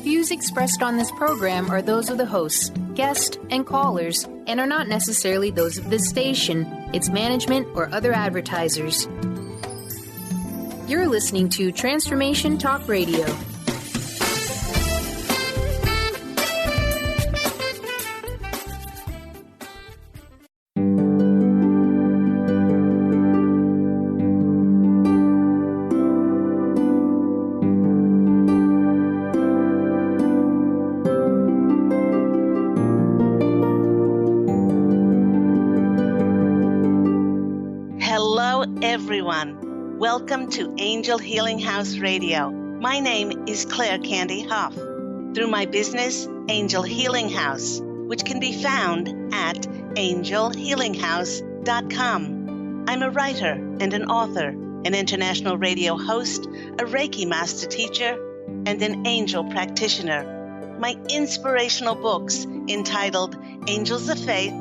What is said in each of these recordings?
views expressed on this program are those of the hosts, guests, and callers, and are not necessarily those of this station, its management, or other advertisers. You're listening to Transformation Talk Radio. Everyone, welcome to Angel Healing House Radio. My name is Candy Hough. Through my business, Angel Healing House, which can be found at angelhealinghouse.com. I'm a writer and an author, an international radio host, a Reiki master teacher, and an angel practitioner. My inspirational books entitled Angels of Faith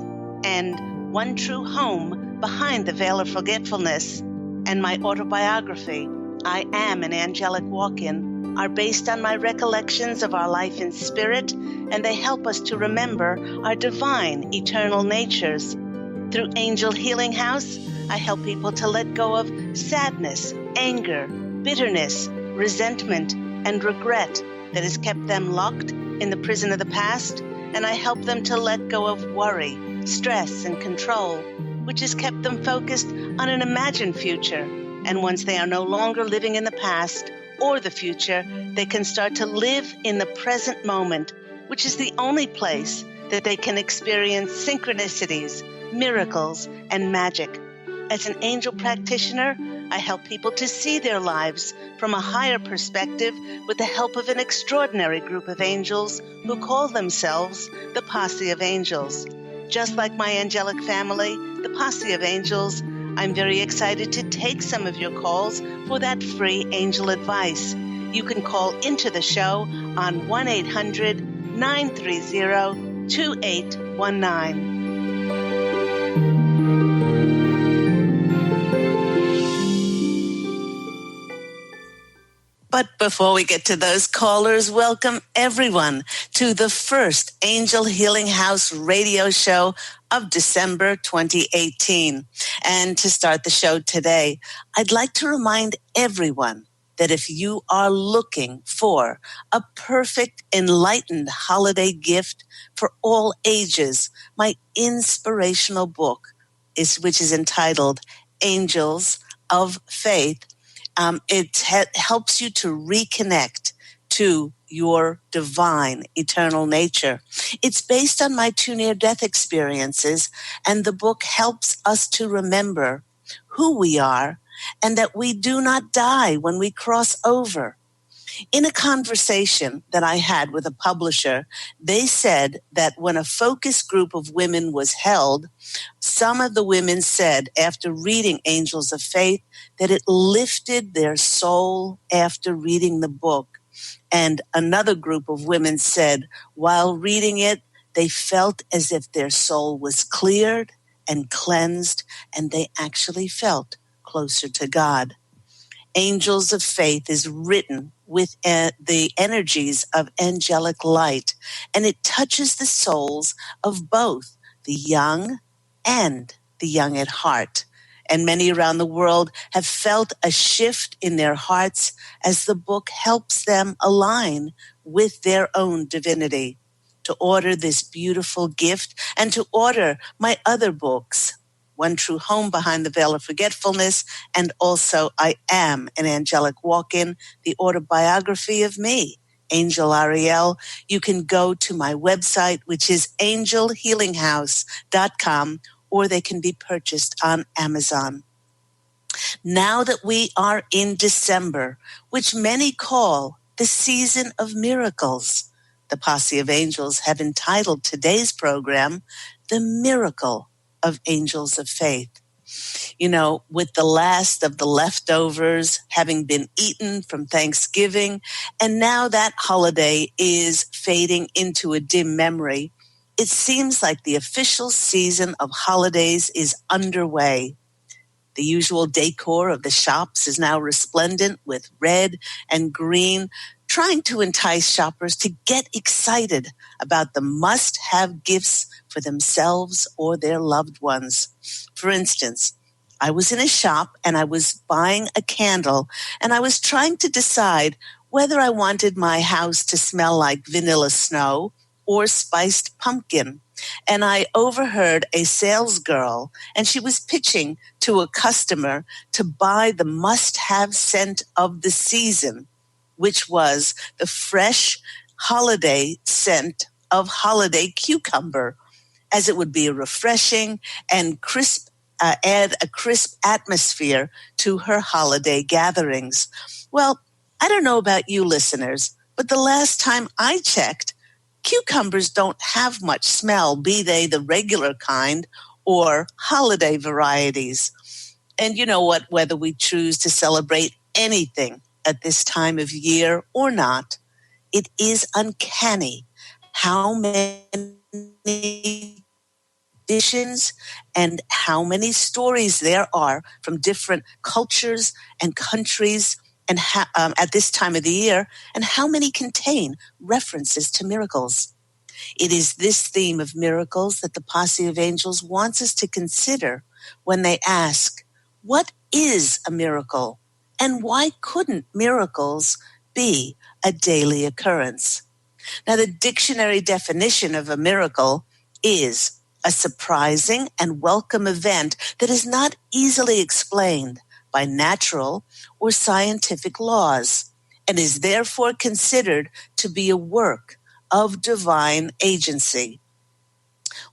and One True Home Behind the Veil of Forgetfulness, and my autobiography, I Am an Angelic Walk-In, are based on my recollections of our life in spirit, and they help us to remember our divine, eternal natures. Through Angel Healing House, I help people to let go of sadness, anger, bitterness, resentment, and regret that has kept them locked in the prison of the past, and I help them to let go of worry, stress, and control, which has kept them focused on an imagined future. And once they are no longer living in the past or the future, they can start to live in the present moment, which is the only place that they can experience synchronicities, miracles, and magic. As an angel practitioner, I help people to see their lives from a higher perspective with the help of an extraordinary group of angels who call themselves the Posse of Angels. Just like my angelic family, the Posse of Angels, I'm very excited to take some of your calls for that free angel advice. You can call into the show on 1-800-930-2819. But before we get to those callers, welcome everyone to the first Angel Healing House radio show of December 2018. And to start the show today, I'd like to remind everyone that if you are looking for a perfect, enlightened holiday gift for all ages, my inspirational book, which is entitled Angels of Faith, it helps you to reconnect to your divine, eternal nature. It's based on my 2 near-death experiences, and the book helps us to remember who we are and that we do not die when we cross over. In a conversation that I had with a publisher, they said that when a focus group of women was held, some of the women said after reading Angels of Faith that it lifted their soul after reading the book. And another group of women said while reading it, they felt as if their soul was cleared and cleansed, and they actually felt closer to God. Angels of Faith is written with the energies of angelic light, and it touches the souls of both the young and the young at heart. And many around the world have felt a shift in their hearts as the book helps them align with their own divinity. To order this beautiful gift and to order my other books, One True Home Behind the Veil of Forgetfulness, and also I Am an Angelic Walk-In, the autobiography of me, Angel Ariel, you can go to my website, which is angelhealinghouse.com, or they can be purchased on Amazon. Now that we are in December, which many call the season of miracles, the Posse of Angels have entitled today's program, The Miracle of Angels of Faith. You know, with the last of the leftovers having been eaten from Thanksgiving, and now that holiday is fading into a dim memory, it seems like the official season of holidays is underway. The usual decor of the shops is now resplendent with red and green trying to entice shoppers to get excited about the must-have gifts for themselves or their loved ones. For instance, I was in a shop and I was buying a candle, and I was trying to decide whether I wanted my house to smell like vanilla snow or spiced pumpkin. And I overheard a sales girl, and she was pitching to a customer to buy the must-have scent of the season, which was the fresh holiday scent of holiday cucumber, as it would be a refreshing and add a crisp atmosphere to her holiday gatherings. Well, I don't know about you listeners, but the last time I checked, cucumbers don't have much smell, be they the regular kind or holiday varieties. And you know what? Whether we choose to celebrate anything at this time of year or not, it is uncanny how many traditions and how many stories there are from different cultures and countries and at this time of the year, and how many contain references to miracles. It is this theme of miracles that the Posse of Angels wants us to consider when they ask, what is a miracle? And why couldn't miracles be a daily occurrence? Now, the dictionary definition of a miracle is a surprising and welcome event that is not easily explained by natural or scientific laws, and is therefore considered to be a work of divine agency.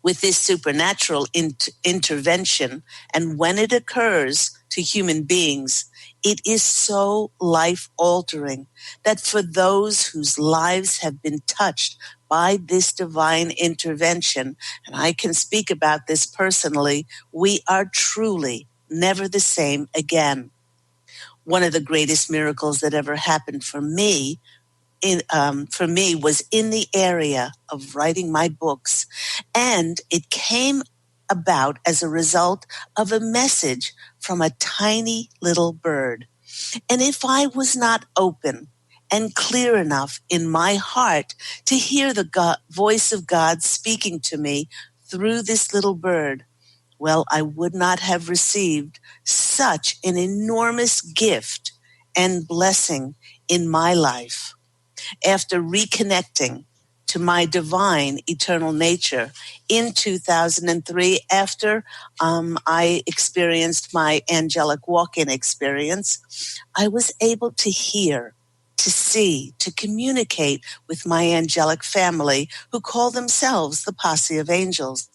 With this supernatural intervention, and when it occurs to human beings, it is so life-altering that for those whose lives have been touched by this divine intervention, and I can speak about this personally, we are truly never the same again. One of the greatest miracles that ever happened for me was in the area of writing my books, and it came about as a result of a message from a tiny little bird. And if I was not open and clear enough in my heart to hear the voice of God speaking to me through this little bird, well, I would not have received such an enormous gift and blessing in my life. After reconnecting to my divine eternal nature in 2003, after I experienced my angelic walk-in experience, I was able to hear, to see, to communicate with my angelic family, who call themselves the Posse of Angels.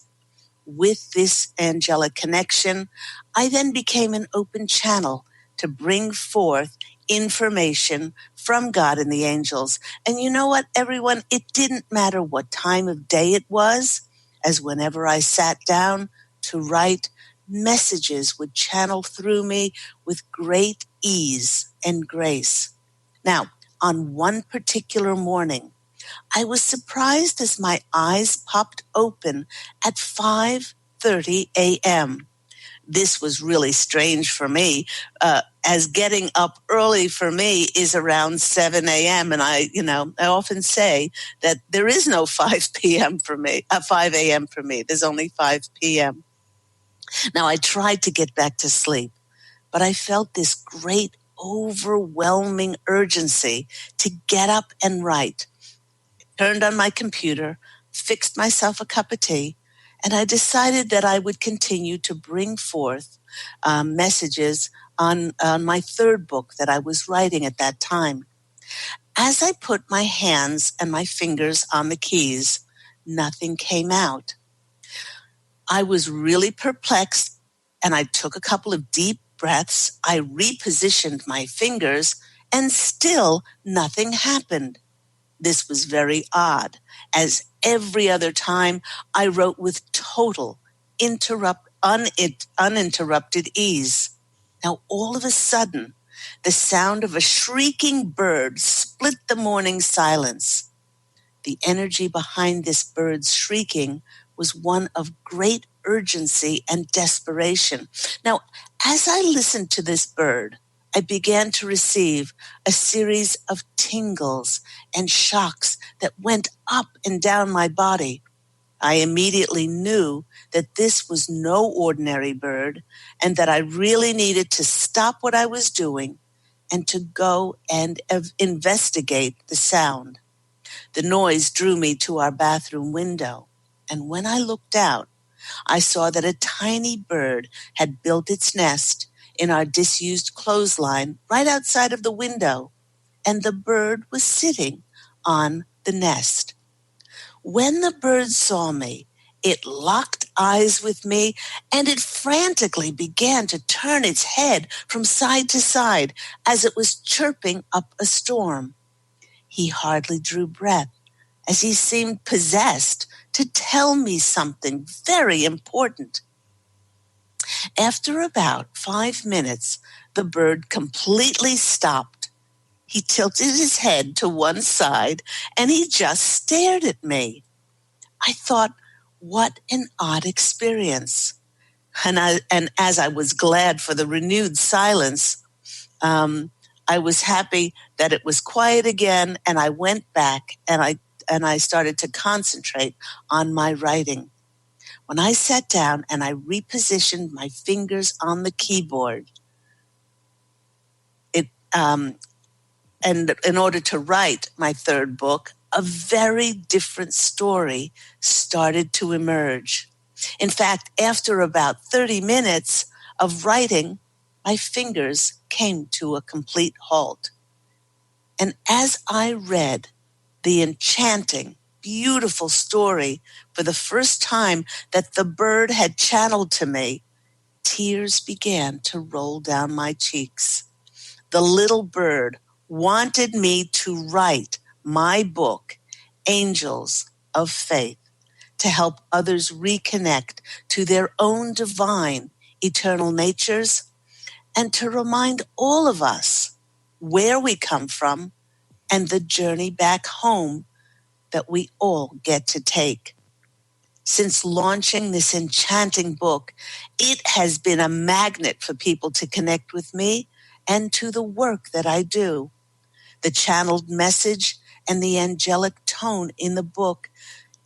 With this angelic connection, I then became an open channel to bring forth information from God and the angels. And you know what, everyone? It didn't matter what time of day it was, as whenever I sat down to write, messages would channel through me with great ease and grace. Now, on one particular morning, I was surprised as my eyes popped open at 5:30 a.m. This was really strange for me, as getting up early for me is around 7 a.m. And I often say that there is no 5 p.m. for me, 5 a.m. for me. There's only 5 p.m. Now, I tried to get back to sleep, but I felt this great, overwhelming urgency to get up and write. Turned on my computer, fixed myself a cup of tea, and I decided that I would continue to bring forth messages on my third book that I was writing at that time. As I put my hands and my fingers on the keys, nothing came out. I was really perplexed, and I took a couple of deep breaths. I repositioned my fingers, and still nothing happened. This was very odd, as every other time I wrote with total uninterrupted ease. Now, all of a sudden, the sound of a shrieking bird split the morning silence. The energy behind this bird's shrieking was one of great urgency and desperation. Now, as I listened to this bird, I began to receive a series of tingles and shocks that went up and down my body. I immediately knew that this was no ordinary bird and that I really needed to stop what I was doing and to go and investigate the sound. The noise drew me to our bathroom window, and when I looked out, I saw that a tiny bird had built its nest in our disused clothesline right outside of the window, and the bird was sitting on the nest. When the bird saw me, it locked eyes with me, and it frantically began to turn its head from side to side as it was chirping up a storm. He hardly drew breath, as he seemed possessed to tell me something very important. After about 5 minutes, the bird completely stopped. He tilted his head to one side, and he just stared at me. I thought, what an odd experience. And as I was glad for the renewed silence, I was happy that it was quiet again, and I went back and I started to concentrate on my writing. When I sat down and I repositioned my fingers on the keyboard, and in order to write my third book, a very different story started to emerge. In fact, after about 30 minutes of writing, my fingers came to a complete halt. And as I read the enchanting, beautiful story for the first time that the bird had channeled to me, tears began to roll down my cheeks. The little bird wanted me to write my book, Angels of Faith, to help others reconnect to their own divine, eternal natures, and to remind all of us where we come from and the journey back home that we all get to take. Since launching this enchanting book, it has been a magnet for people to connect with me and to the work that I do. The channeled message and the angelic tone in the book,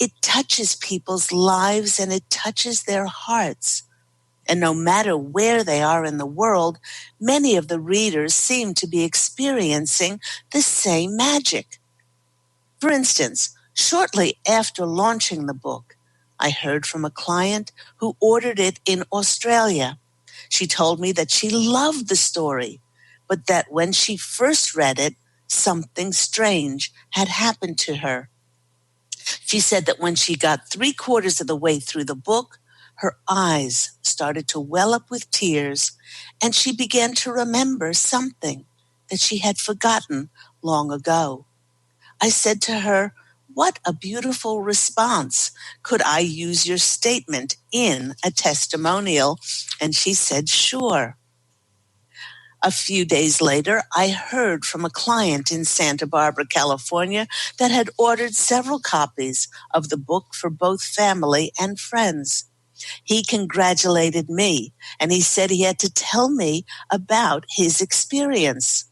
it touches people's lives and it touches their hearts. And no matter where they are in the world, many of the readers seem to be experiencing the same magic. For instance, shortly after launching the book, I heard from a client who ordered it in Australia. She told me that she loved the story, but that when she first read it, something strange had happened to her. She said that when she got 3/4 of the way through the book, her eyes started to well up with tears, and she began to remember something that she had forgotten long ago. I said to her, "What a beautiful response. Could I use your statement in a testimonial?" And she said, "Sure." A few days later, I heard from a client in Santa Barbara, California, that had ordered several copies of the book for both family and friends. He congratulated me, and he said he had to tell me about his experience.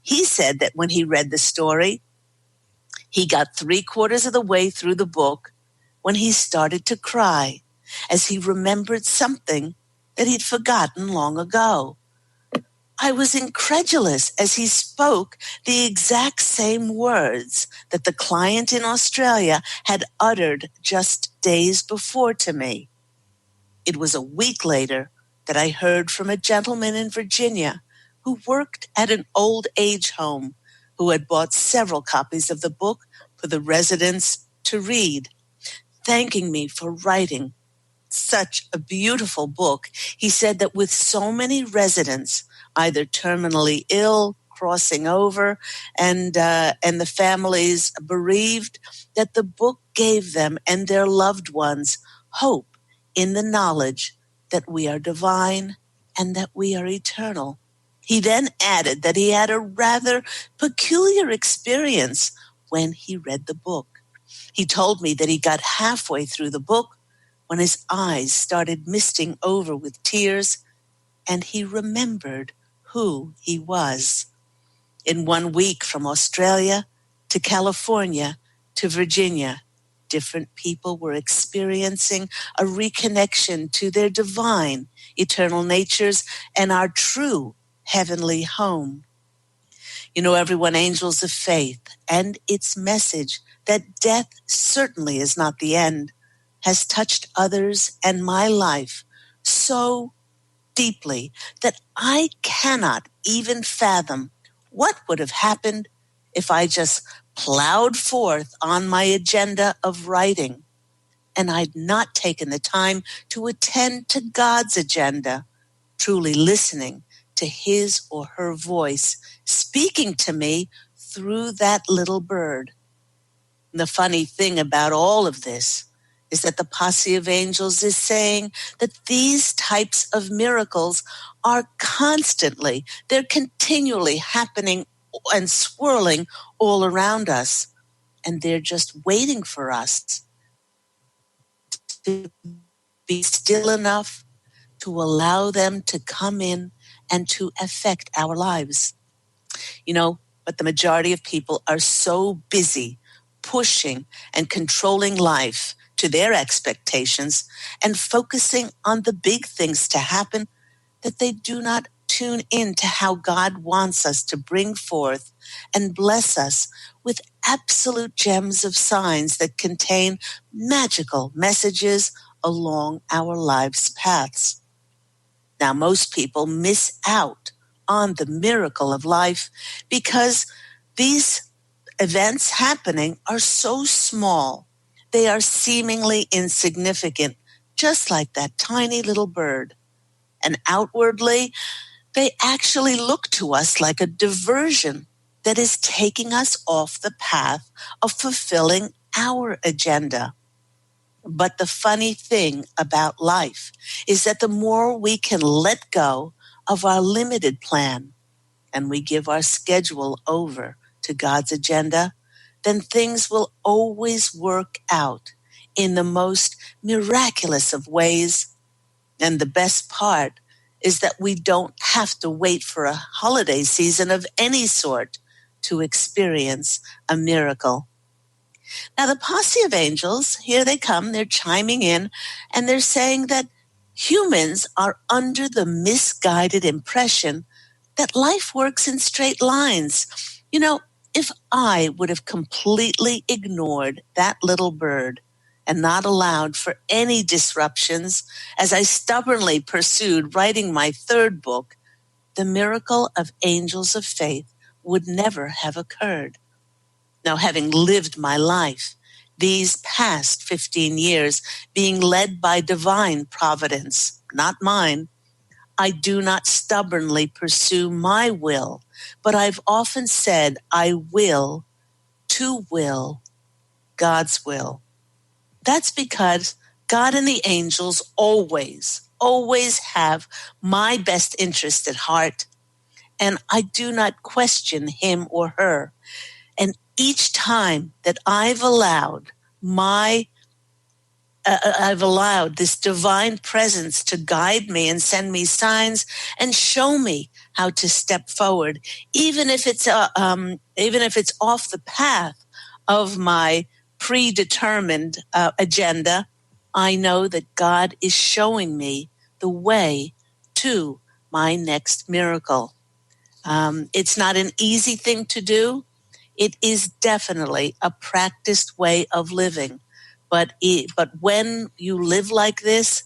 He said that when he read the story, he got 3/4 of the way through the book when he started to cry, as he remembered something that he'd forgotten long ago. I was incredulous as he spoke the exact same words that the client in Australia had uttered just days before to me. It was a week later that I heard from a gentleman in Virginia who worked at an old age home who had bought several copies of the book for the residents to read, thanking me for writing such a beautiful book. He said that with so many residents either terminally ill, crossing over, and the families bereaved, that the book gave them and their loved ones hope in the knowledge that we are divine and that we are eternal. He then added that he had a rather peculiar experience when he read the book. He told me that he got halfway through the book when his eyes started misting over with tears, and he remembered who he was. In 1 week, from Australia to California to Virginia, different people were experiencing a reconnection to their divine, eternal natures and our true heavenly home. You know, everyone, Angels of Faith and its message that death certainly is not the end has touched others and my life so deeply that I cannot even fathom what would have happened if I just plowed forth on my agenda of writing and I'd not taken the time to attend to God's agenda, truly listening to his or her voice speaking to me through that little bird. And the funny thing about all of this is that the Posse of Angels is saying that these types of miracles are constantly, they're continually happening and swirling all around us. And they're just waiting for us to be still enough to allow them to come in and to affect our lives. You know, but the majority of people are so busy pushing and controlling life to their expectations and focusing on the big things to happen that they do not tune in to how God wants us to bring forth and bless us with absolute gems of signs that contain magical messages along our life's paths. Now, most people miss out on the miracle of life because these events happening are so small. They are seemingly insignificant, just like that tiny little bird. And outwardly, they actually look to us like a diversion that is taking us off the path of fulfilling our agenda. But the funny thing about life is that the more we can let go of our limited plan and we give our schedule over to God's agenda, then things will always work out in the most miraculous of ways. And the best part is that we don't have to wait for a holiday season of any sort to experience a miracle. Now, the Posse of Angels, here they come, they're chiming in, and they're saying that humans are under the misguided impression that life works in straight lines. You know, if I would have completely ignored that little bird and not allowed for any disruptions as I stubbornly pursued writing my third book, the miracle of Angels of Faith would never have occurred. Now, having lived my life, these past 15 years, being led by divine providence, not mine, I do not stubbornly pursue my will, but I've often said I will to will God's will. That's because God and the angels always have my best interest at heart, and I do not question him or her. And each time that I've allowed this divine presence to guide me and send me signs and show me how to step forward, even if it's off the path of my predetermined agenda, I know that God is showing me the way to my next miracle. It's not an easy thing to do. It is definitely a practiced way of living. But when you live like this,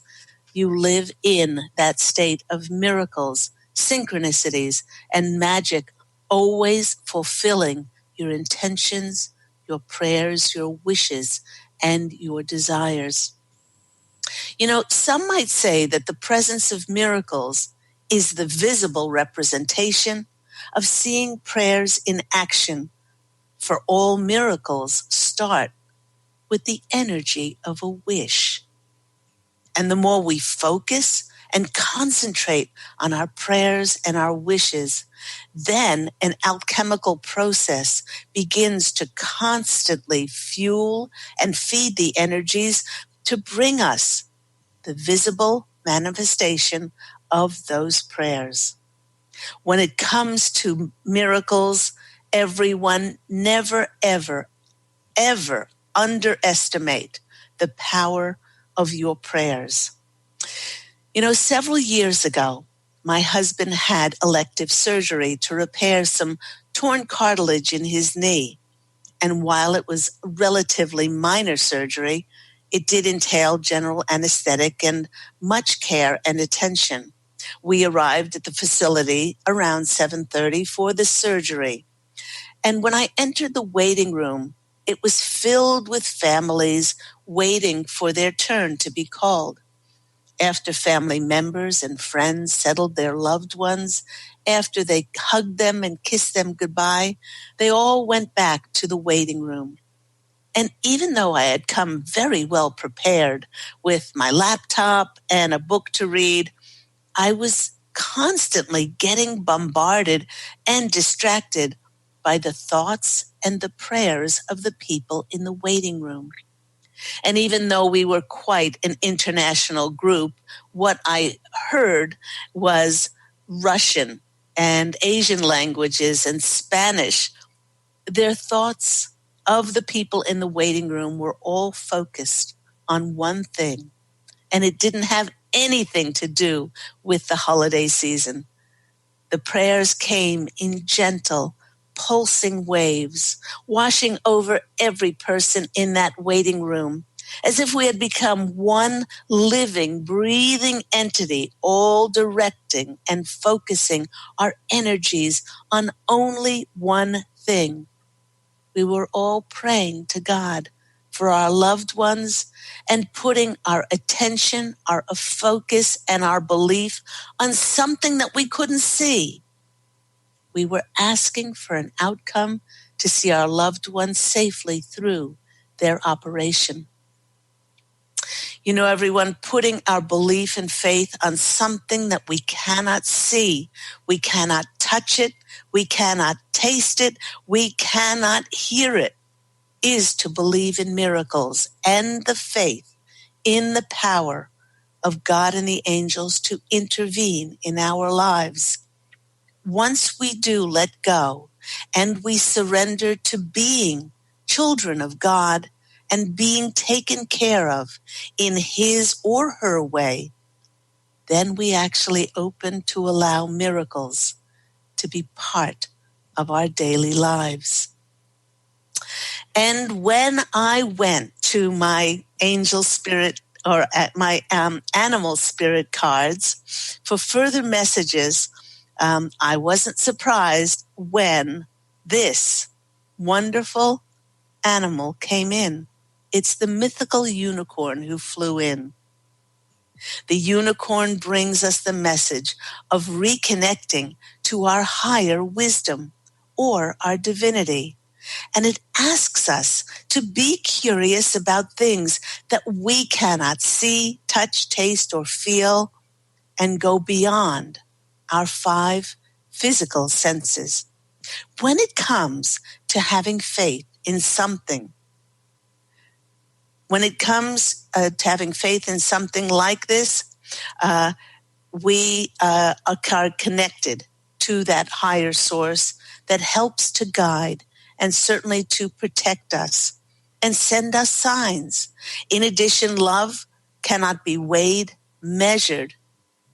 you live in that state of miracles, synchronicities, and magic, always fulfilling your intentions, your prayers, your wishes, and your desires. You know, some might say that the presence of miracles is the visible representation of seeing prayers in action, for all miracles start with the energy of a wish. And the more we focus and concentrate on our prayers and our wishes, then an alchemical process begins to constantly fuel and feed the energies to bring us the visible manifestation of those prayers. When it comes to miracles, everyone never, ever, ever underestimate the power of your prayers. You know, several years ago, my husband had elective surgery to repair some torn cartilage in his knee. And while it was relatively minor surgery, it did entail general anesthetic and much care and attention. We arrived at the facility around 7:30 for the surgery. And when I entered the waiting room, it was filled with families waiting for their turn to be called. After family members and friends settled their loved ones, after they hugged them and kissed them goodbye, they all went back to the waiting room. And even though I had come very well prepared with my laptop and a book to read, I was constantly getting bombarded and distracted by the thoughts and the prayers of the people in the waiting room. And even though we were quite an international group, what I heard was Russian and Asian languages and Spanish. Their thoughts of the people in the waiting room were all focused on one thing, and it didn't have anything to do with the holiday season. The prayers came in gentle, pulsing waves, washing over every person in that waiting room, as if we had become one living, breathing entity, all directing and focusing our energies on only one thing. We were all praying to God for our loved ones and putting our attention, our focus, and our belief on something that we couldn't see. We were asking for an outcome to see our loved ones safely through their operation. You know, everyone, putting our belief and faith on something that we cannot see, we cannot touch it, we cannot taste it, we cannot hear it, is to believe in miracles and the faith in the power of God and the angels to intervene in our lives. Once we do let go and we surrender to being children of God and being taken care of in his or her way, then we actually open to allow miracles to be part of our daily lives. And when I went to my angel spirit or at my animal spirit cards for further messages, I wasn't surprised when this wonderful animal came in. It's the mythical unicorn who flew in. The unicorn brings us the message of reconnecting to our higher wisdom or our divinity. And it asks us to be curious about things that we cannot see, touch, taste, or feel, and go beyond our 5 physical senses. When it comes to having faith in something, like this, we are connected to that higher source that helps to guide and certainly to protect us and send us signs. In addition, love cannot be weighed, measured,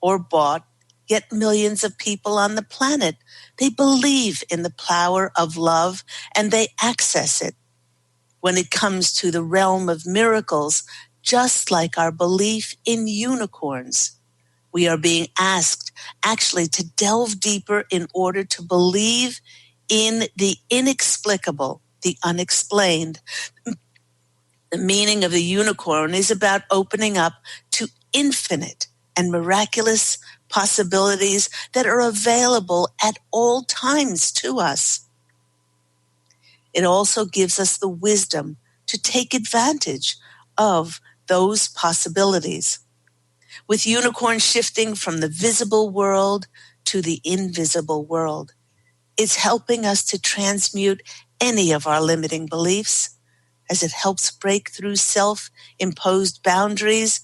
or bought, yet millions of people on the planet, they believe in the power of love and they access it. When it comes to the realm of miracles, just like our belief in unicorns, we are being asked actually to delve deeper in order to believe in the inexplicable, the unexplained. The meaning of the unicorn is about opening up to infinite and miraculous possibilities that are available at all times to us. It also gives us the wisdom to take advantage of those possibilities. With unicorn shifting from the visible world to the invisible world, it's helping us to transmute any of our limiting beliefs as it helps break through self-imposed boundaries,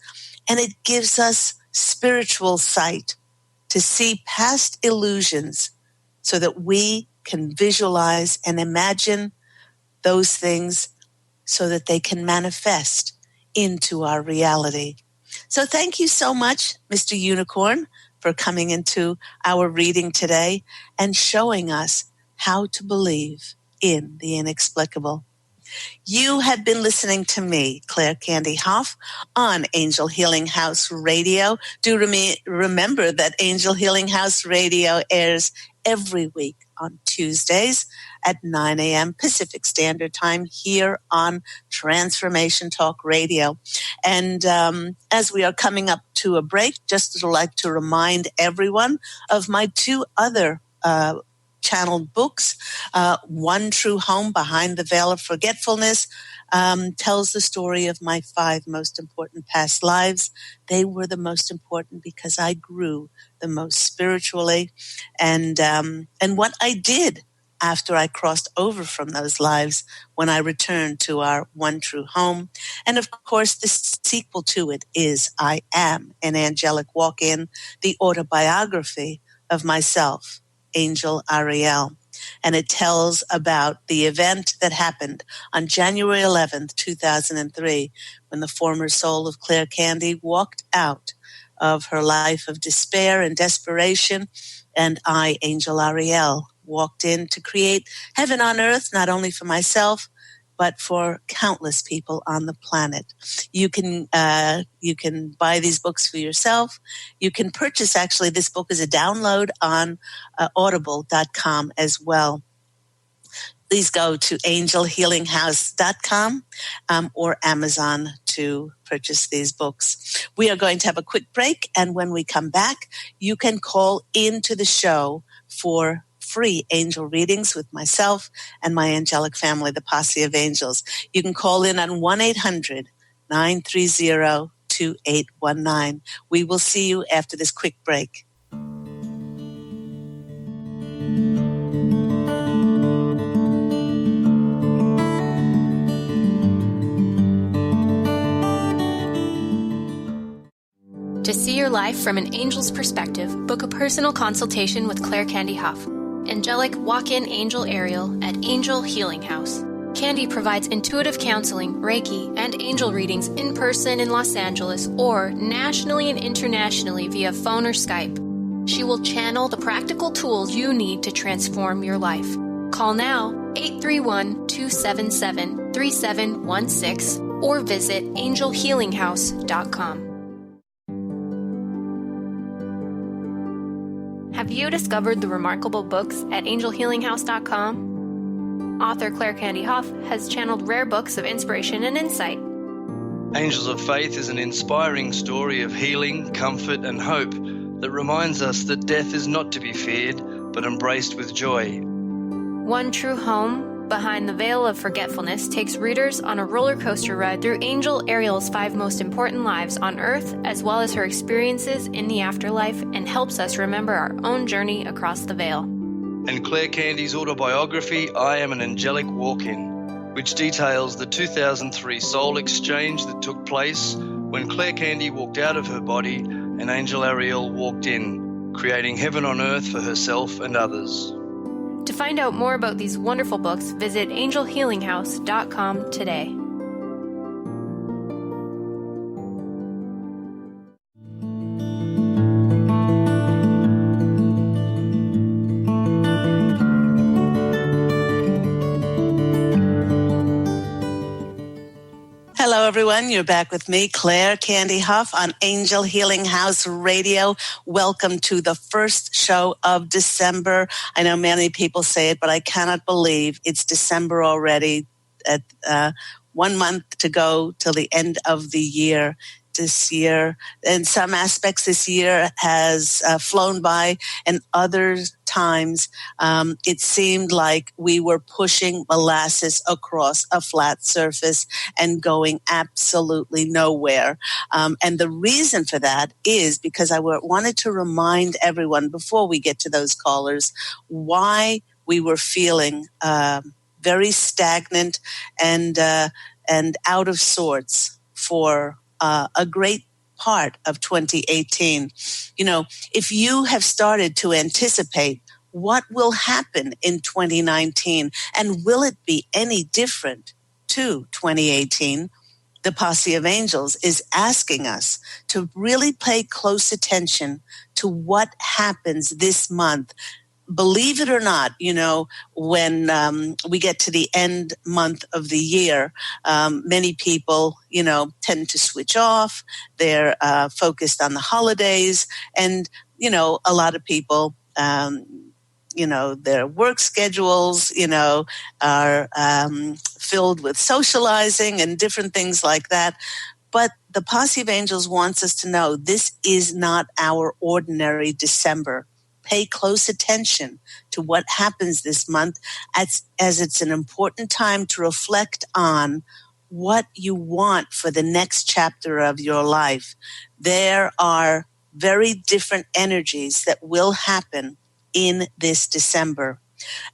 and it gives us spiritual sight to see past illusions so that we can visualize and imagine those things so that they can manifest into our reality. So thank you so much, Mr. Unicorn, for coming into our reading today and showing us how to believe in the inexplicable. You have been listening to me, Claire Candy Hough, on Angel Healing House Radio. Do remember that Angel Healing House Radio airs every week on Tuesdays at 9 a.m. Pacific Standard Time here on Transformation Talk Radio. And as we are coming up to a break, just would like to remind everyone of my two other channeled books. One True Home, Behind the Veil of Forgetfulness, tells the story of my 5 most important past lives. They were the most important because I grew the most spiritually, and what I did after I crossed over from those lives when I returned to our One True Home. And of course, the sequel to it is I Am an Angelic Walk-In, the autobiography of myself, Angel Ariel. And it tells about the event that happened on January 11th, 2003, when the former soul of Claire Candy walked out of her life of despair and desperation, and I, Angel Ariel, walked in to create heaven on earth, not only for myself, but for countless people on the planet. You can buy these books for yourself. You can purchase, actually, this book as a download on audible.com as well. Please go to angelhealinghouse.com or Amazon to purchase these books. We are going to have a quick break, and when we come back, you can call into the show for free angel readings with myself and my angelic family, the Posse of Angels. You can call in on 1-800-930-2819. We will see you after this quick break. To see your life from an angel's perspective, book a personal consultation with Claire Candy Hough, angelic walk-in angel Ariel at Angel Healing House. Candy provides intuitive counseling, Reiki, and angel readings in person in Los Angeles or nationally and internationally via phone or Skype. She will channel the practical tools you need to transform your life. Call now, 831-277-3716, or visit angelhealinghouse.com. Have you discovered the remarkable books at angelhealinghouse.com? Author Claire Candy Hough has channeled rare books of inspiration and insight. Angels of Faith is an inspiring story of healing, comfort, and hope that reminds us that death is not to be feared, but embraced with joy. One True Home, Behind the Veil of Forgetfulness takes readers on a roller coaster ride through Angel Ariel's 5 most important lives on Earth, as well as her experiences in the afterlife, and helps us remember our own journey across the veil. And Claire Candy's autobiography, I Am an Angelic Walk-In, which details the 2003 soul exchange that took place when Claire Candy walked out of her body and Angel Ariel walked in, creating heaven on earth for herself and others. To find out more about these wonderful books, visit angelhealinghouse.com today. Hello, everyone. You're back with me, Claire Candy Hough, on Angel Healing House Radio. Welcome to the first show of December. I know many people say it, but I cannot believe it's December already. At 1 month to go till the end of the year. This year, in some aspects, this year has flown by, and other times it seemed like we were pushing molasses across a flat surface and going absolutely nowhere. And the reason for that is because I wanted to remind everyone, before we get to those callers, why we were feeling very stagnant and out of sorts for a great part of 2018. If you have started to anticipate what will happen in 2019 and will it be any different to 2018, the Posse of Angels is asking us to really pay close attention to what happens this month. Believe it or not, when we get to the end month of the year, many people, tend to switch off. They're focused on the holidays. And, a lot of people, their work schedules, are filled with socializing and different things like that. But the Posse of Angels wants us to know this is not our ordinary December. Pay close attention to what happens this month as it's an important time to reflect on what you want for the next chapter of your life. There are very different energies that will happen in this December.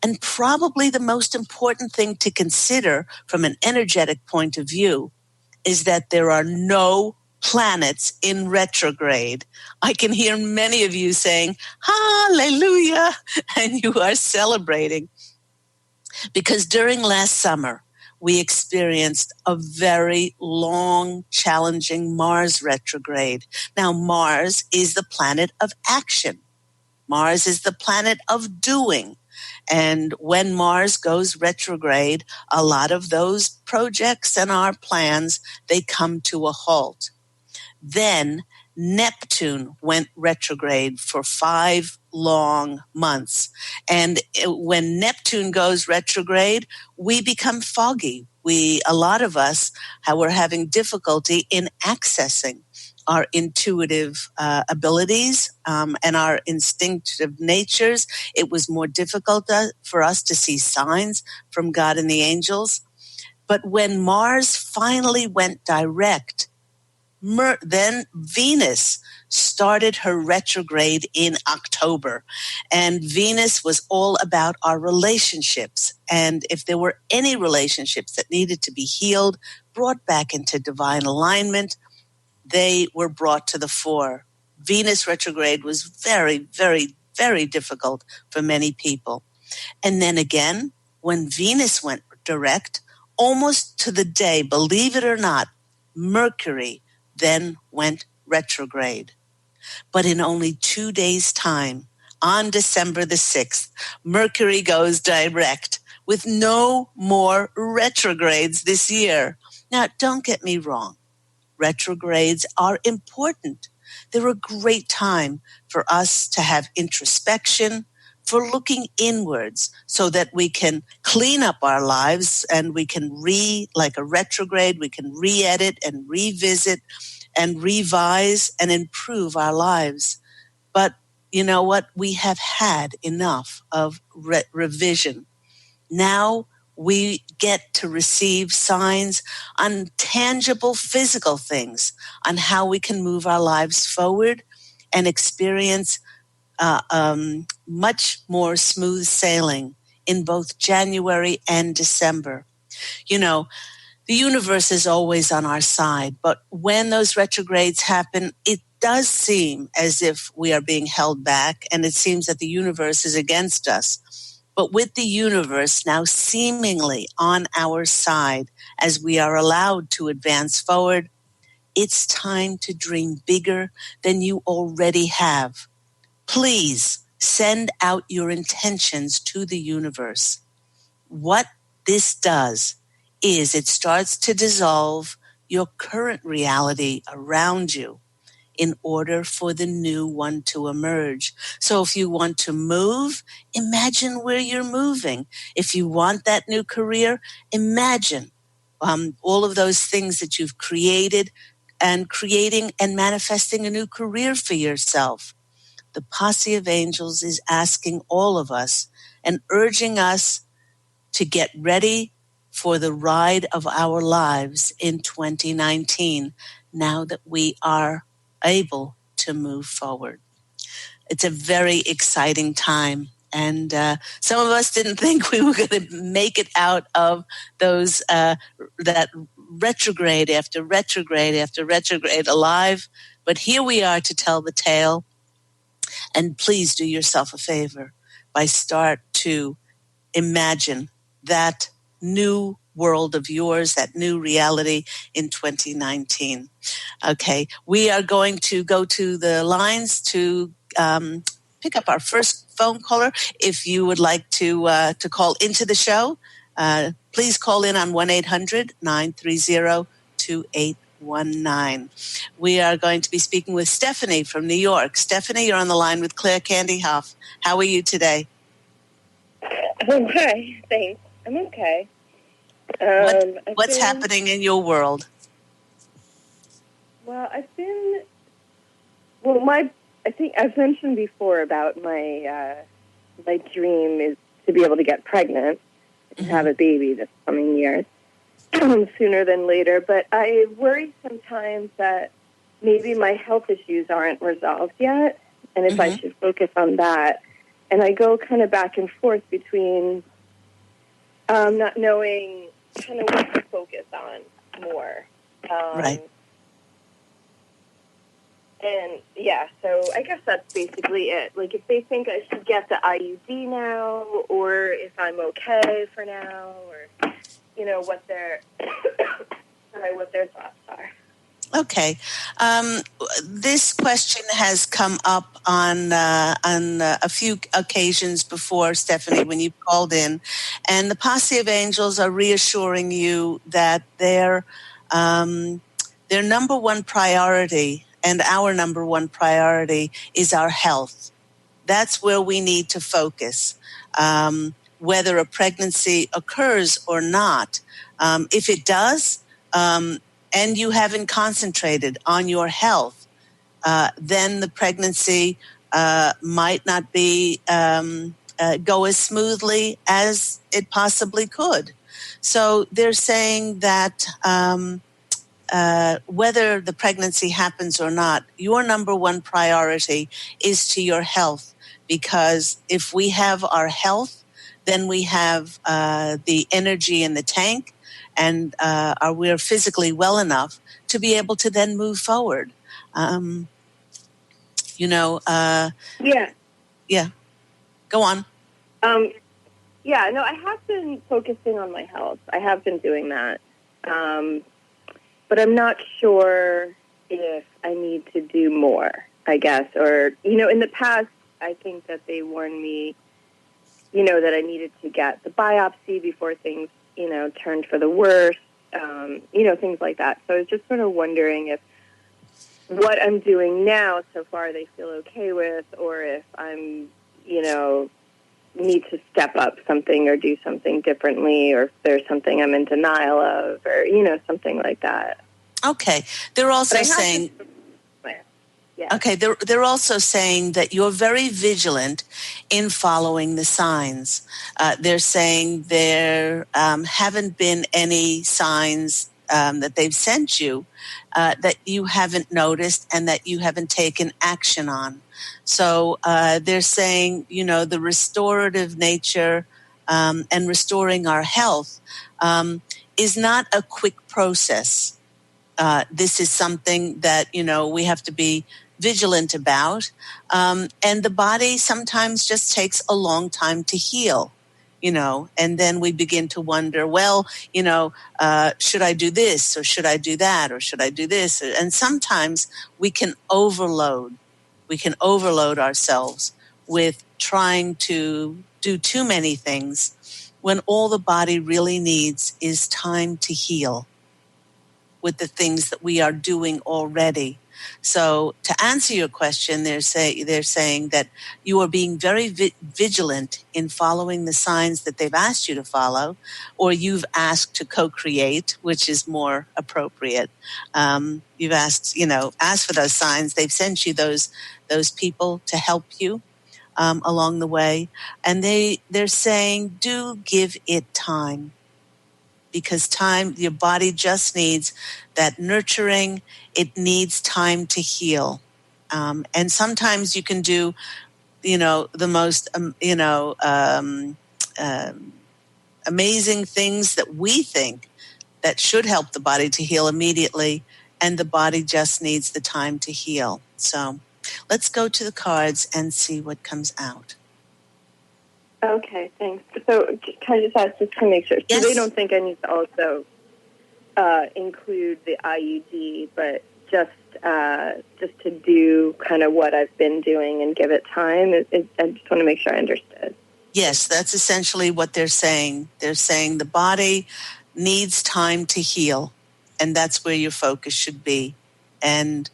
And probably the most important thing to consider from an energetic point of view is that there are no planets in retrograde. I can hear many of you saying, hallelujah, and you are celebrating. Because during last summer, we experienced a very long, challenging Mars retrograde. Now, Mars is the planet of action. Mars is the planet of doing. And when Mars goes retrograde, a lot of those projects and our plans, they come to a halt. Then Neptune went retrograde for 5 long months. And when Neptune goes retrograde, we become foggy. A lot of us were having difficulty in accessing our intuitive abilities and our instinctive natures. It was more difficult for us to see signs from God and the angels. But when Mars finally went direct, then Venus started her retrograde in October. And Venus was all about our relationships. And if there were any relationships that needed to be healed, brought back into divine alignment, they were brought to the fore. Venus retrograde was very, very, very difficult for many people. And then again, when Venus went direct, almost to the day, believe it or not, Mercury then went retrograde. But in only 2 days' time, on December the 6th, Mercury goes direct with no more retrogrades this year. Now, don't get me wrong. Retrogrades are important. They're a great time for us to have introspection, for looking inwards so that we can clean up our lives and we can like a retrograde, we can re-edit and revisit and revise and improve our lives. But you know what? We have had enough of revision. Now we get to receive signs on tangible physical things, on how we can move our lives forward and experience much more smooth sailing in both January and December. The universe is always on our side, but when those retrogrades happen, it does seem as if we are being held back, and it seems that the universe is against us. But with the universe now seemingly on our side as we are allowed to advance forward, it's time to dream bigger than you already have. Please send out your intentions to the universe. What this does is it starts to dissolve your current reality around you in order for the new one to emerge. So if you want to move, imagine where you're moving. If you want that new career, imagine all of those things that you've created and creating and manifesting a new career for yourself. The Posse of Angels is asking all of us and urging us to get ready for the ride of our lives in 2019, now that we are able to move forward. It's a very exciting time. And some of us didn't think we were going to make it out of that retrograde after retrograde after retrograde alive. But here we are to tell the tale. And please do yourself a favor by start to imagine that new world of yours, that new reality in 2019. Okay, we are going to go to the lines to pick up our first phone caller. If you would like to call into the show, please call in on 1-800-930-2819. We are going to be speaking with Stephanie from New York. Stephanie, you're on the line with Claire Candy Hough. How are you today? Oh, hi. Thanks. I'm okay. What's happening in your world? Well, I think I've mentioned before about my dream is to be able to get pregnant and have a baby this coming year, sooner than later. But I worry sometimes that maybe my health issues aren't resolved yet, and if I should focus on that. And I go kind of back and forth between not knowing kind of what to focus on more. Right. And, yeah, so I guess that's basically it. Like, if they think I should get the IUD now, or if I'm okay for now, or, what their thoughts are. Okay. This question has come up on a few occasions before, Stephanie, when you called in. And the Posse of Angels are reassuring you that their number one priority and our number one priority is our health. That's where we need to focus, whether a pregnancy occurs or not. If it does, and you haven't concentrated on your health, then the pregnancy might not be go as smoothly as it possibly could. So they're saying that whether the pregnancy happens or not, your number one priority is to your health, because if we have our health, then we have the energy in the tank, and we're physically well enough to be able to then move forward. Yeah. Yeah. Go on. Yeah, no, I have been focusing on my health. I have been doing that. But I'm not sure if I need to do more, I guess. Or, in the past, I think that they warned me, that I needed to get the biopsy before things turned for the worse, things like that. So I was just sort of wondering if what I'm doing now so far they feel okay with, or if I'm, need to step up something or do something differently, or if there's something I'm in denial of, or, something like that. Okay. They're also saying... Yeah. Okay, they're also saying that you're very vigilant in following the signs. They're saying there haven't been any signs that they've sent you that you haven't noticed and that you haven't taken action on. So they're saying, the restorative nature and restoring our health is not a quick process. This is something that, we have to be vigilant about. And the body sometimes just takes a long time to heal, and then we begin to wonder, well, should I do this, or should I do that, or should I do this? And sometimes we can overload ourselves with trying to do too many things, when all the body really needs is time to heal with the things that we are doing already. So to answer your question, they're saying that you are being very vigilant in following the signs that they've asked you to follow, or you've asked to co-create, which is more appropriate. You've asked for those signs. They've sent you those people to help you along the way. And they're saying, do give it time. Because your body just needs that nurturing. It needs time to heal. And sometimes you can do, the most, amazing things that we think that should help the body to heal immediately, and the body just needs the time to heal. So let's go to the cards and see what comes out. Okay, thanks. So can I just ask just to make sure? Yes. So they don't think I need to also include the IUD, but just to do kind of what I've been doing and give it time? I just want to make sure I understood. Yes, that's essentially what they're saying. They're saying the body needs time to heal, and that's where your focus should be. And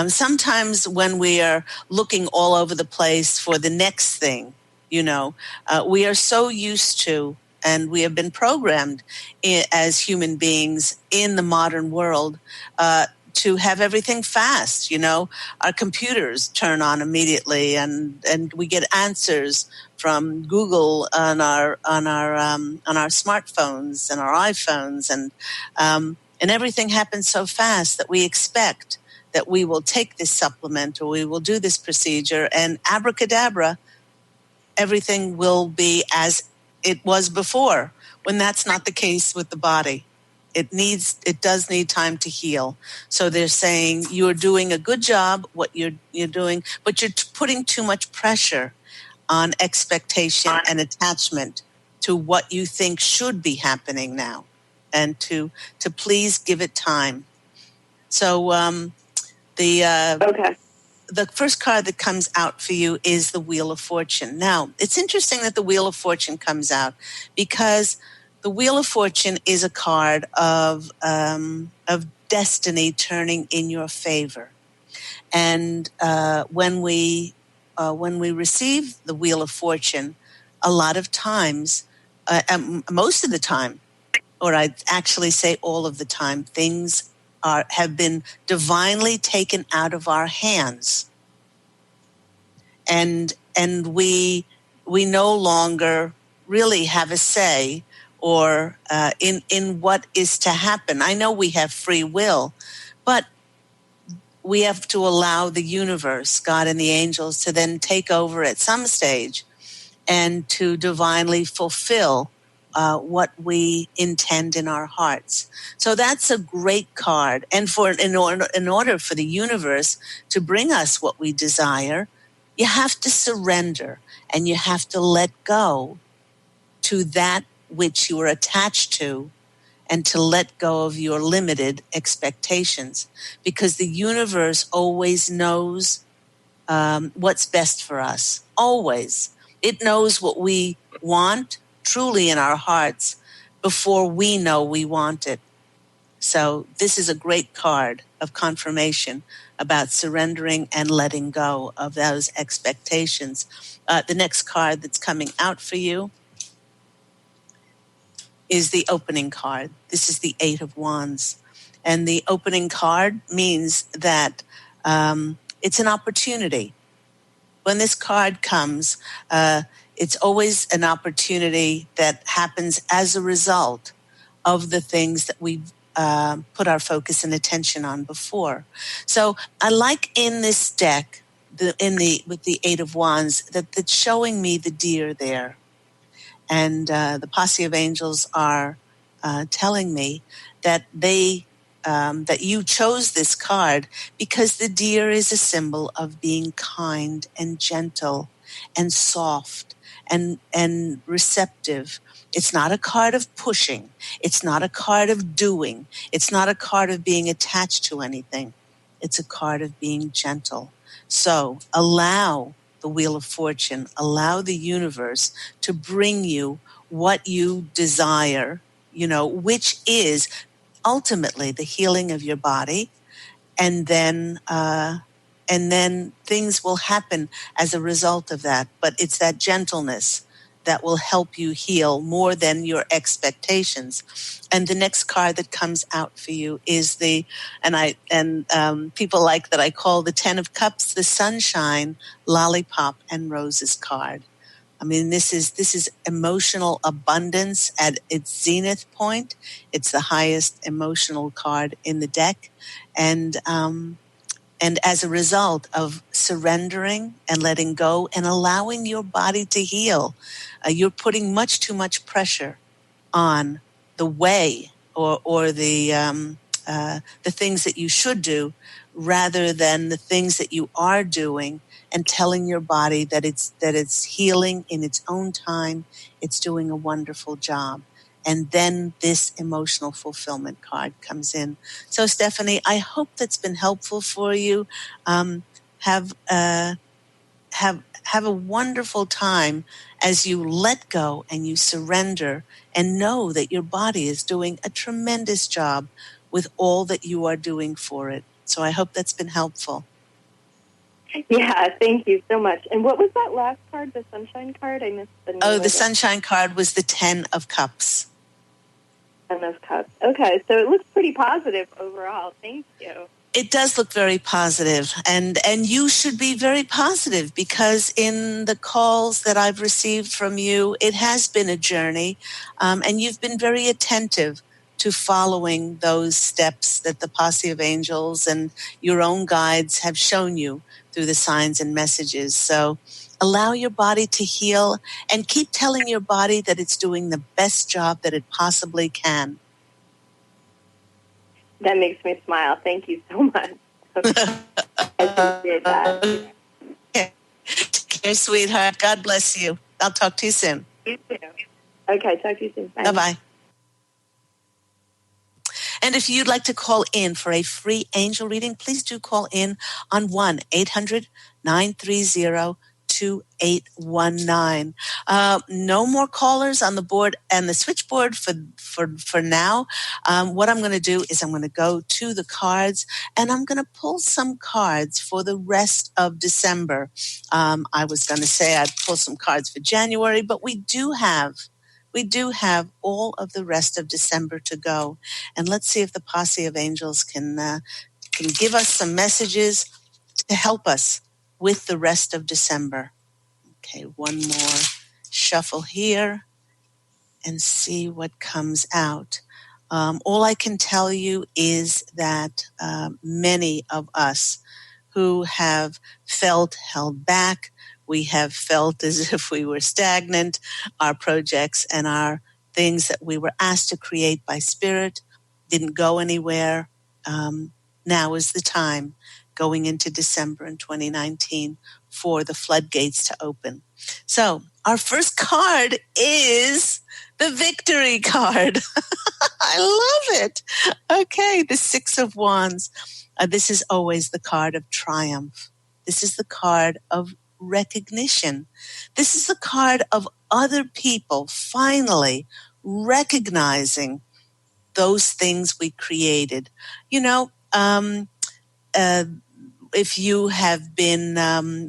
sometimes when we are looking all over the place for the next thing, we are so used to, and we have been programmed as human beings in the modern world to have everything fast. Our computers turn on immediately, and we get answers from Google on our smartphones and our iPhones, and everything happens so fast that we expect that we will take this supplement or we will do this procedure, and abracadabra, everything will be as it was before, when that's not the case with the body. It does need time to heal. So they're saying you're doing a good job, what you're doing, but you're putting too much pressure on expectation and attachment to what you think should be happening now, and to please give it time. So the first card that comes out for you is the Wheel of Fortune. Now, it's interesting that the Wheel of Fortune comes out, because the Wheel of Fortune is a card of destiny turning in your favor. And when we receive the Wheel of Fortune, a lot of times, most of the time, or I'd actually say all of the time, things have been divinely taken out of our hands, and we no longer really have a say or in what is to happen. I know we have free will, but we have to allow the universe, God and the angels, to then take over at some stage and to divinely fulfill what we intend in our hearts. So that's a great card. And in order for the universe to bring us what we desire, you have to surrender and you have to let go to that which you are attached to, and to let go of your limited expectations, because the universe always knows what's best for us. Always. It knows what we want truly in our hearts before we know we want it. So this is a great card of confirmation about surrendering and letting go of those expectations. The next card that's coming out for you is the opening card. This is the Eight of Wands. And the opening card means that it's an opportunity. When this card comes, it's always an opportunity that happens as a result of the things that we've put our focus and attention on before. So I like in this deck, with the Eight of Wands, that it's showing me the deer there. And the Posse of Angels are telling me that that you chose this card because the deer is a symbol of being kind and gentle and soft and receptive. It's not a card of pushing. It's not a card of doing. It's not a card of being attached to anything. It's a card of being gentle. So allow the Wheel of Fortune, allow the universe to bring you what you desire, which is ultimately the healing of your body, and then things will happen as a result of that. But it's that gentleness that will help you heal more than your expectations. And the next card that comes out for you is people like that I call the Ten of Cups, the Sunshine, Lollipop, and Roses card. I mean, this is emotional abundance at its zenith point. It's the highest emotional card in the deck, and as a result of surrendering and letting go and allowing your body to heal, you're putting much too much pressure on the way or the things that you should do, rather than the things that you are doing, and telling your body that it's healing in its own time. It's doing a wonderful job. And then this emotional fulfillment card comes in. So, Stephanie, I hope that's been helpful for you. Have a wonderful time as you let go and you surrender, and know that your body is doing a tremendous job with all that you are doing for it. So I hope that's been helpful. Yeah, thank you so much. And what was that last card, the Sunshine card? I missed the name of it. The Sunshine card was the 10 of Cups. 10 of Cups. Okay, so it looks pretty positive overall. Thank you. It does look very positive, and you should be very positive, because in the calls that I've received from you, it has been a journey, and you've been very attentive to following those steps that the Posse of Angels and your own guides have shown you through the signs and messages. So allow your body to heal, and keep telling your body that it's doing the best job that it possibly can. That makes me smile. Thank you so much. I appreciate that. Okay. Take care, sweetheart. God bless you. I'll talk to you soon. You too. Okay, talk to you soon. Bye. Bye-bye. And if you'd like to call in for a free angel reading, please do call in on 1-800-930-2819. No more callers on the board and the switchboard for now. What I'm going to do is I'm going to go to the cards, and I'm going to pull some cards for the rest of December. I was going to say I'd pull some cards for January, but we do have all of the rest of December to go. And let's see if the Posse of Angels can give us some messages to help us with the rest of December. Okay, one more shuffle here and see what comes out. All I can tell you is that many of us who have felt held back, we have felt as if we were stagnant, our projects and our things that we were asked to create by Spirit didn't go anywhere. Now is the time, going into December in 2019, for the floodgates to open. So our first card is the victory card. I love it. Okay, the 6 of Wands. This is always the card of triumph. This is the card of recognition. This is the card of other people finally recognizing those things we created. You know, if you have been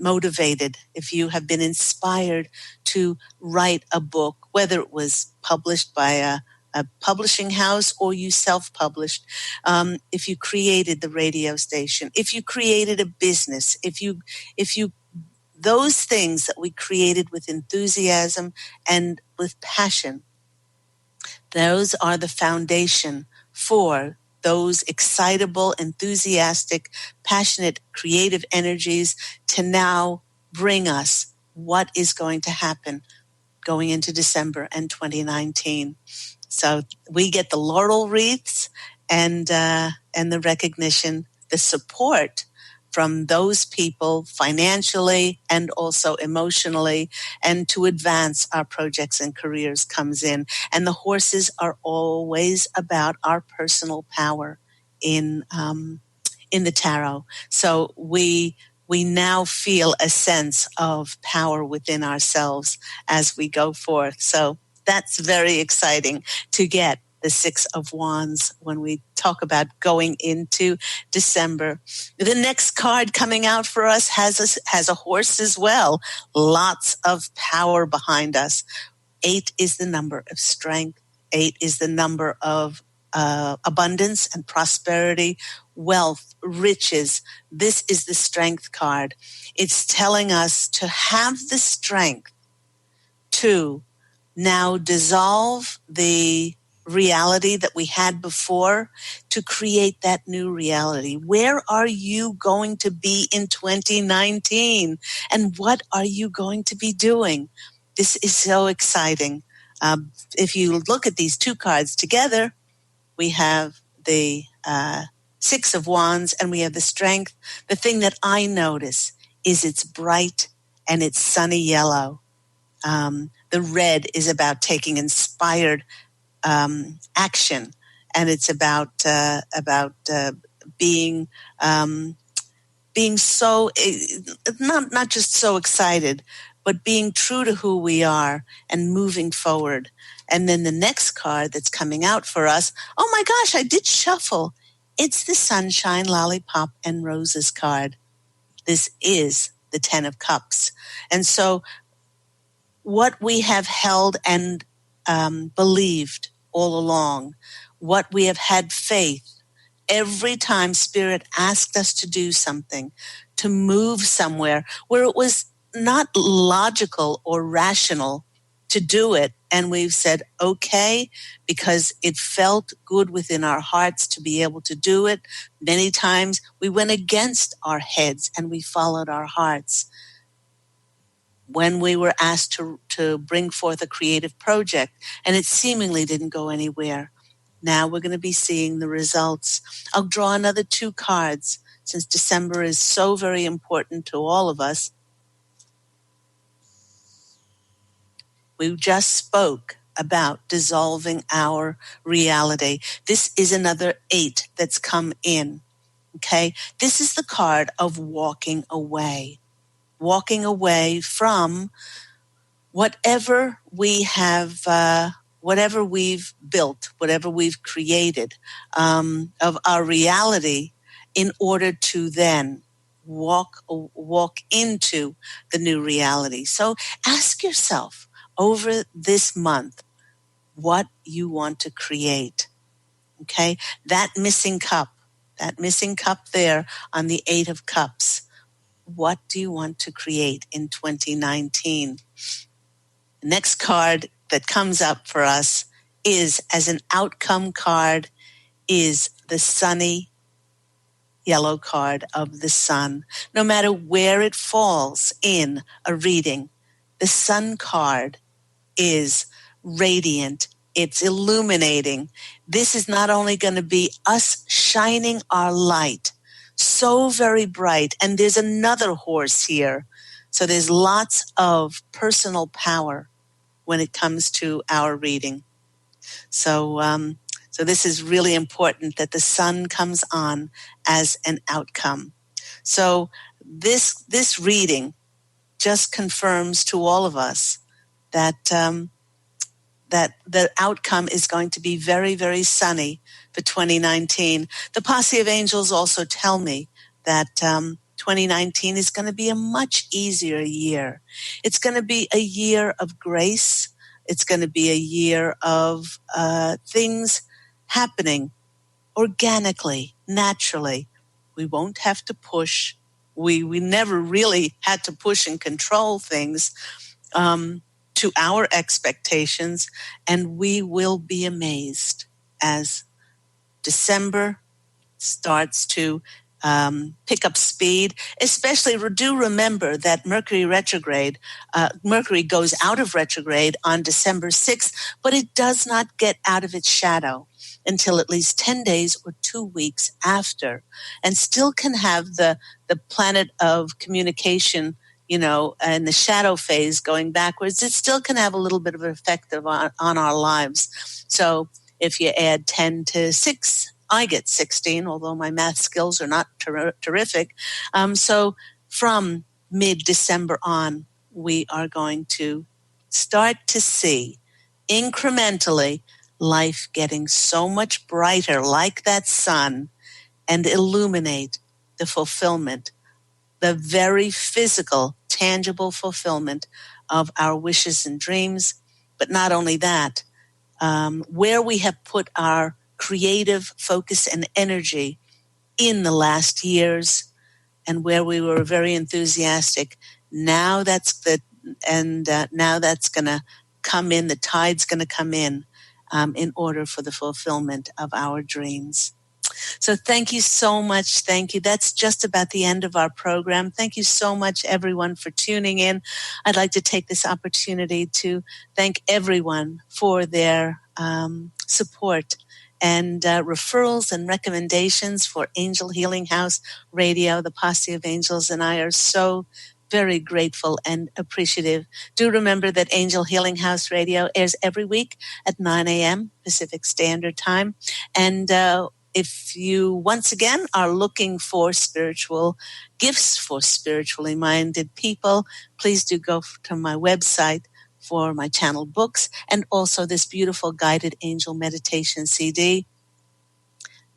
motivated, if you have been inspired to write a book, whether it was published by a publishing house or you self-published, if you created the radio station, if you created a business, if you those things that we created with enthusiasm and with passion, those are the foundation for those excitable, enthusiastic, passionate, creative energies to now bring us what is going to happen going into December and 2019. So we get the laurel wreaths and the recognition, the support from those people financially and also emotionally, and to advance our projects and careers comes in. And the horses are always about our personal power in the tarot. So we now feel a sense of power within ourselves as we go forth. So that's very exciting to get the 6 of Wands when we talk about going into December. The next card coming out for us has a horse as well. Lots of power behind us. 8 is the number of strength. 8 is the number of abundance and prosperity, wealth, riches. This is the strength card. It's telling us to have the strength to now dissolve the reality that we had before to create that new reality. Where are you going to be in 2019? And what are you going to be doing? This is so exciting. If you look at these two cards together, we have the Six of Wands, and we have the Strength. The thing that I notice is it's bright and it's sunny yellow. The red is about taking inspired action, and it's about being so not just so excited, but being true to who we are and moving forward. And then the next card that's coming out for us, oh my gosh, I did shuffle. It's the Sunshine, Lollipop, and Roses card. This is the 10 of Cups. And so what we have held and believed all along, what we have had faith, every time Spirit asked us to do something, to move somewhere where it was not logical or rational to do it, and we've said, okay, because it felt good within our hearts to be able to do it. Many times we went against our heads and we followed our hearts. When we were asked to bring forth a creative project and it seemingly didn't go anywhere, now we're going to be seeing the results. I'll draw another 2 cards since December is so very important to all of us. We just spoke about dissolving our reality. This is another 8 that's come in, okay? This is the card of walking away from whatever we have, whatever we've built, whatever we've created of our reality, in order to then walk into the new reality. So ask yourself over this month what you want to create. Okay, that missing cup there on the 8 of Cups. What do you want to create in 2019? The next card that comes up for us is, as an outcome card, is the sunny yellow card of the sun. No matter where it falls in a reading, the sun card is radiant. It's illuminating. This is not only going to be us shining our light so very bright, and there's another horse here. So there's lots of personal power when it comes to our reading. So this is really important that the sun comes on as an outcome. So this reading just confirms to all of us that that the outcome is going to be very, very sunny for 2019. The Posse of Angels also tell me that 2019 is going to be a much easier year. It's going to be a year of grace. It's going to be a year of things happening organically, naturally. We won't have to push. We never really had to push and control things to our expectations, and we will be amazed as December starts to pick up speed. Especially, do remember that Mercury retrograde, Mercury goes out of retrograde on December 6th, but it does not get out of its shadow until at least 10 days or 2 weeks after, and still can have the planet of communication, and the shadow phase going backwards. It still can have a little bit of an effect on our lives. So if you add 10 to 6, I get 16, although my math skills are not terrific. So from mid-December on, we are going to start to see incrementally life getting so much brighter, like that sun, and illuminate the fulfillment, the very physical, tangible fulfillment of our wishes and dreams. But not only that, where we have put our creative focus and energy in the last years, and where we were very enthusiastic, now that's now that's going to come in. The tide's going to come in order for the fulfillment of our dreams. So thank you so much. Thank you. That's just about the end of our program. Thank you so much, everyone, for tuning in. I'd like to take this opportunity to thank everyone for their support and referrals and recommendations for Angel Healing House Radio. The Posse of Angels and I are so very grateful and appreciative. Do remember that Angel Healing House Radio airs every week at 9 a.m. Pacific Standard Time. And if you, once again, are looking for spiritual gifts for spiritually minded people, please do go to my website for my channel books and also this beautiful guided angel meditation CD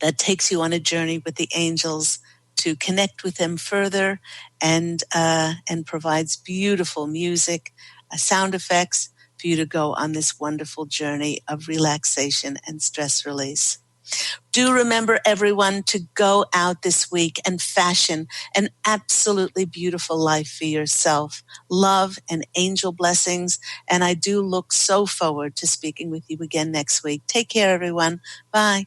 that takes you on a journey with the angels to connect with them further, and provides beautiful music, sound effects for you to go on this wonderful journey of relaxation and stress release. Do remember, everyone, to go out this week and fashion an absolutely beautiful life for yourself. Love and angel blessings. And I do look so forward to speaking with you again next week. Take care, everyone. Bye.